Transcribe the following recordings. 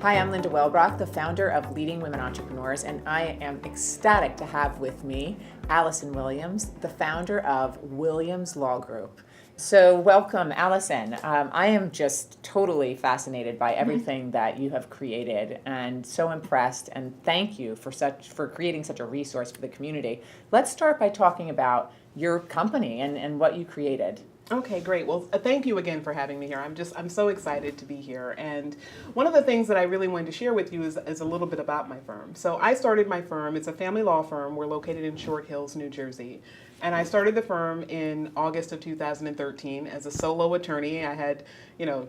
Hi, I'm Linda Welbrock, the founder of Leading Women Entrepreneurs, and I am ecstatic to have with me Allison Williams, the founder of Williams Law Group. So welcome, Allison. I am just totally fascinated by everything that you have created and so impressed, and thank you for creating such a resource for the community. Let's start by talking about your company and what you created. Okay, great. Well, thank you again for having me here. I'm so excited to be here. And one of the things that I really wanted to share with you is a little bit about my firm. So I started my firm. It's a family law firm. We're located in Short Hills, New Jersey. And I started the firm in August of 2013 as a solo attorney. I had,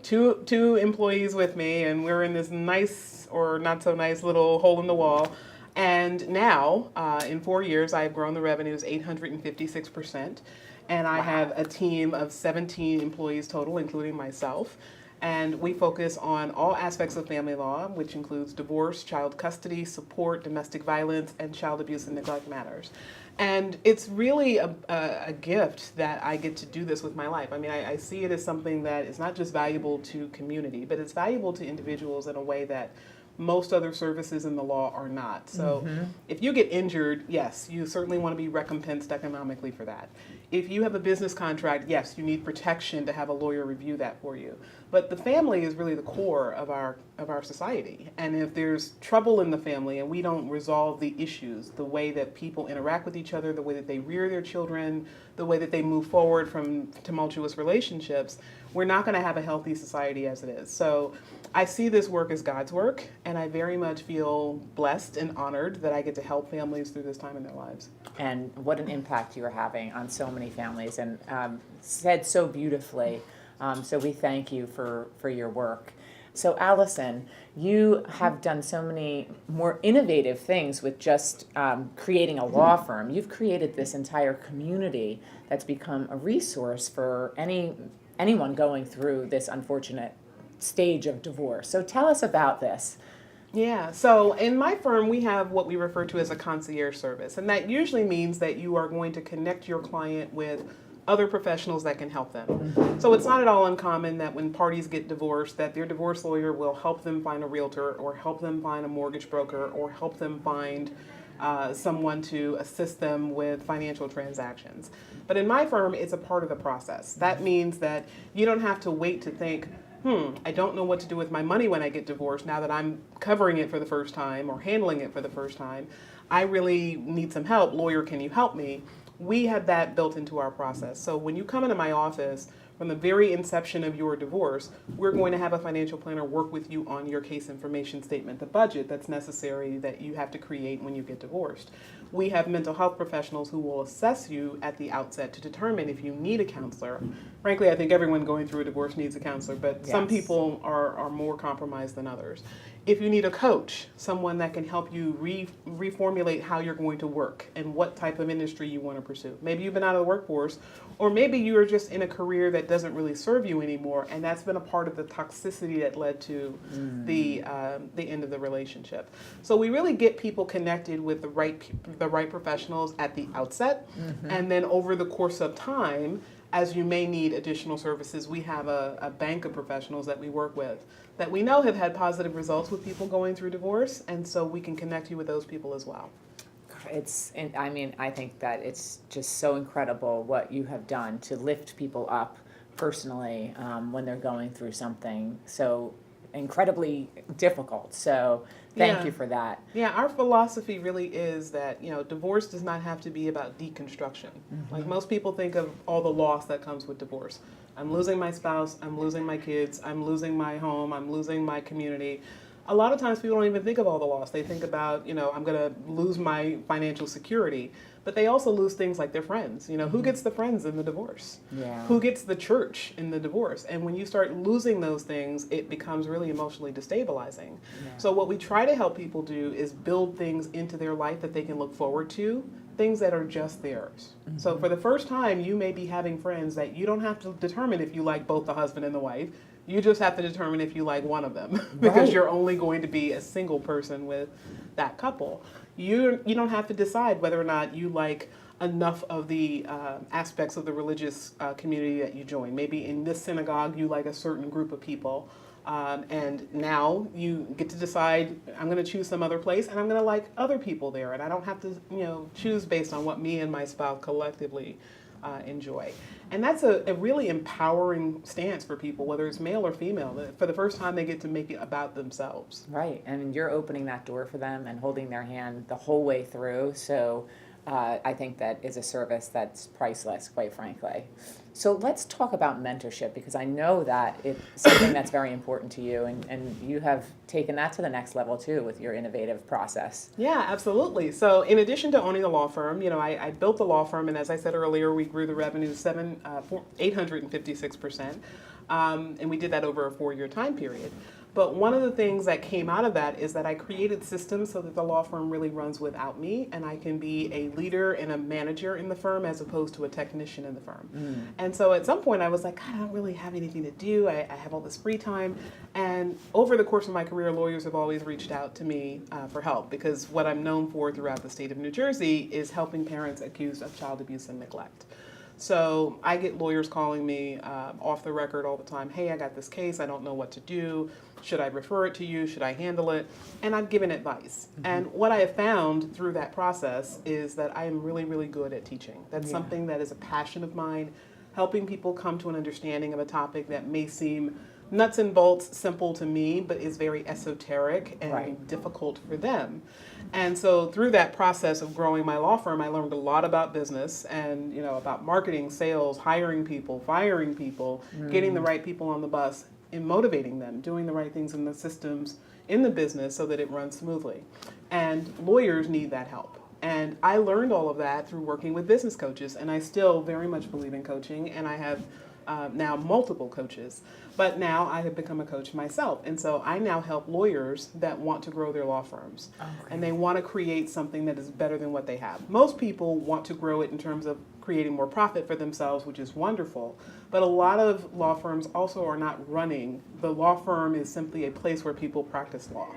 two employees with me, and we were in this nice or not so nice little hole in the wall. And now, in 4 years, I've grown the revenues 856%. And I have a team of 17 employees total, including myself. And we focus on all aspects of family law, which includes divorce, child custody, support, domestic violence, and child abuse and neglect matters. And it's really a gift that I get to do this with my life. I mean, I see it as something that is not just valuable to community, but it's valuable to individuals in a way that most other services in the law are not. So if you get injured, yes, you certainly want to be recompensed economically for that. If you have a business contract, yes, you need protection to have a lawyer review that for you. But the family is really the core of our society. And if there's trouble in the family and we don't resolve the issues, the way that people interact with each other, the way that they rear their children, the way that they move forward from tumultuous relationships, we're not going to have a healthy society as it is. So I see this work as God's work, and I very much feel blessed and honored that I get to help families through this time in their lives. And what an impact you are having on so many families, and said so beautifully. So we thank you for your work. So Allison, you have done so many more innovative things with just creating a law firm. You've created this entire community that's become a resource for anyone going through this unfortunate stage of divorce. So tell us about this. Yeah, so in my firm, we have what we refer to as a concierge service. And that usually means that you are going to connect your client with other professionals that can help them. So it's not at all uncommon that when parties get divorced, that their divorce lawyer will help them find a realtor or help them find a mortgage broker or help them find someone to assist them with financial transactions. But in my firm, it's a part of the process. That means that you don't have to wait to think, I don't know what to do with my money when I get divorced now that I'm covering it for the first time or handling it for the first time. I really need some help. Lawyer, can you help me? We have that built into our process. So when you come into my office, from the very inception of your divorce, we're going to have a financial planner work with you on your case information statement, the budget that's necessary that you have to create when you get divorced. We have mental health professionals who will assess you at the outset to determine if you need a counselor. Frankly, I think everyone going through a divorce needs a counselor, but some people are more compromised than others. If you need a coach, someone that can help you reformulate how you're going to work and what type of industry you want to pursue. Maybe you've been out of the workforce, or maybe you're just in a career that doesn't really serve you anymore, and that's been a part of the toxicity that led to the end of the relationship. So we really get people connected with the right professionals at the outset, and then over the course of time, as you may need additional services, we have a bank of professionals that we work with that we know have had positive results with people going through divorce, and so we can connect you with those people as well. I think that it's just so incredible what you have done to lift people up personally when they're going through something so incredibly difficult. So thank you for that. Yeah, our philosophy really is that, divorce does not have to be about deconstruction. Like most people think of all the loss that comes with divorce. I'm losing my spouse, I'm losing my kids, I'm losing my home, I'm losing my community. A lot of times people don't even think of all the loss. They think about, I'm going to lose my financial security. But they also lose things like their friends. Who gets the friends in the divorce? Yeah. Who gets the church in the divorce? And when you start losing those things, it becomes really emotionally destabilizing. Yeah. So what we try to help people do is build things into their life that they can look forward to, things that are just theirs. So for the first time, you may be having friends that you don't have to determine if you like both the husband and the wife. You just have to determine if you like one of them because you're only going to be a single person with that couple. You don't have to decide whether or not you like enough of the aspects of the religious community that you join. Maybe in this synagogue you like a certain group of people, and now you get to decide, I'm going to choose some other place and I'm going to like other people there, and I don't have to choose based on what me and my spouse collectively enjoy. And that's a really empowering stance for people, whether it's male or female. For the first time, they get to make it about themselves. Right, and you're opening that door for them and holding their hand the whole way through. So I think that is a service that's priceless, quite frankly. So let's talk about mentorship, because I know that it's something that's very important to you, and you have taken that to the next level too with your innovative process. Yeah, absolutely. So in addition to owning a law firm, I built the law firm, and as I said earlier, we grew the revenue 856%, and we did that over a 4-year time period. But one of the things that came out of that is that I created systems so that the law firm really runs without me, and I can be a leader and a manager in the firm as opposed to a technician in the firm. And so at some point I was like, God, I don't really have anything to do. I have all this free time. And over the course of my career, lawyers have always reached out to me for help, because what I'm known for throughout the state of New Jersey is helping parents accused of child abuse and neglect. So I get lawyers calling me off the record all the time. Hey, I got this case. I don't know what to do. Should I refer it to you? Should I handle it? And I've given advice. And what I have found through that process is that I am really, really good at teaching. That's something that is a passion of mine, helping people come to an understanding of a topic that may seem nuts and bolts simple to me, but is very esoteric and difficult for them. And so through that process of growing my law firm, I learned a lot about business and about marketing, sales, hiring people, firing people, getting the right people on the bus, and motivating them, doing the right things in the systems in the business so that it runs smoothly. And lawyers need that help. And I learned all of that through working with business coaches, and I still very much believe in coaching, and I have now multiple coaches. But now I have become a coach myself, and so I now help lawyers that want to grow their law firms. And they want to create something that is better than what they have. Most people want to grow it in terms of creating more profit for themselves, which is wonderful. But a lot of law firms also are not running. The law firm is simply a place where people practice law.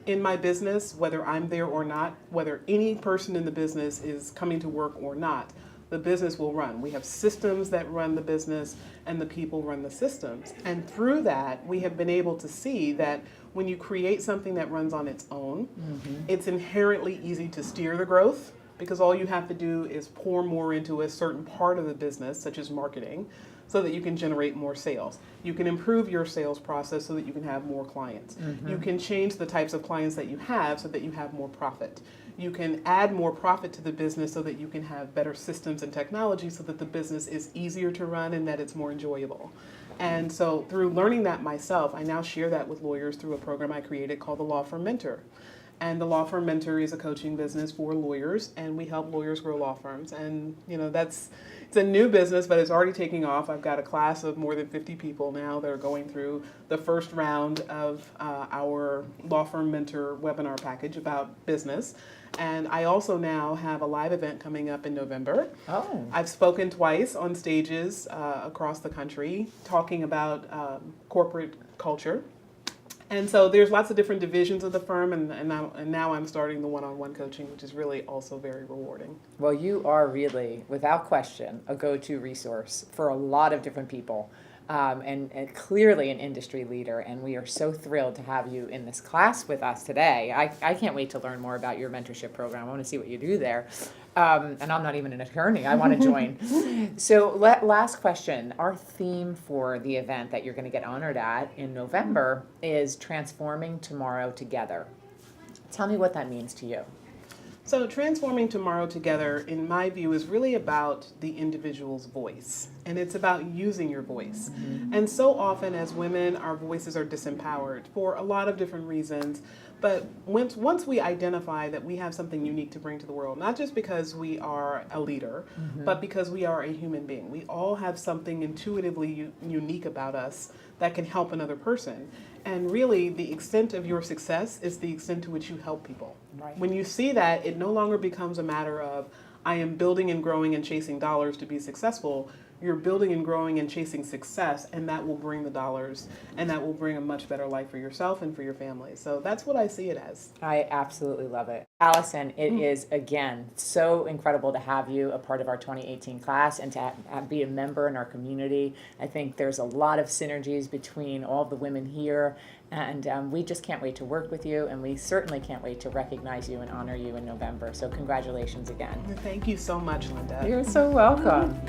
In my business, whether I'm there or not, whether any person in the business is coming to work or not, the business will run. We have systems that run the business, and the people run the systems. And through that, we have been able to see that when you create something that runs on its own, it's inherently easy to steer the growth, because all you have to do is pour more into a certain part of the business, such as marketing, so that you can generate more sales. You can improve your sales process so that you can have more clients. You can change the types of clients that you have so that you have more profit. You can add more profit to the business so that you can have better systems and technology so that the business is easier to run and that it's more enjoyable. And so through learning that myself, I now share that with lawyers through a program I created called the Law Firm Mentor. And the Law Firm Mentor is a coaching business for lawyers, and we help lawyers grow law firms. And it's a new business, but it's already taking off. I've got a class of more than 50 people now that are going through the first round of our Law Firm Mentor webinar package about business. And I also now have a live event coming up in November. I've spoken twice on stages across the country talking about corporate culture. And so there's lots of different divisions of the firm, and now I'm starting the one-on-one coaching, which is really also very rewarding. Well, you are really, without question, a go-to resource for a lot of different people, and clearly an industry leader, and we are so thrilled to have you in this class with us today. I can't wait to learn more about your mentorship program. I want to see what you do there. And I'm not even an attorney. I want to join. So last question. Our theme for the event that you're going to get honored at in November is Transforming Tomorrow Together. Tell me what that means to you. So Transforming Tomorrow Together, in my view, is really about the individual's voice. And it's about using your voice. And so often as women, our voices are disempowered for a lot of different reasons. But once we identify that we have something unique to bring to the world, not just because we are a leader, but because we are a human being. We all have something intuitively unique about us that can help another person. And really, the extent of your success is the extent to which you help people. Right. When you see that, it no longer becomes a matter of, I am building and growing and chasing dollars to be successful. you're building and growing and chasing success, and that will bring the dollars, and that will bring a much better life for yourself and for your family. So that's what I see it as. I absolutely love it. Allison, it is, again, so incredible to have you a part of our 2018 class and to be a member in our community. I think there's a lot of synergies between all the women here, and we just can't wait to work with you, and we certainly can't wait to recognize you and honor you in November. So congratulations again. Thank you so much, Linda. You're so welcome.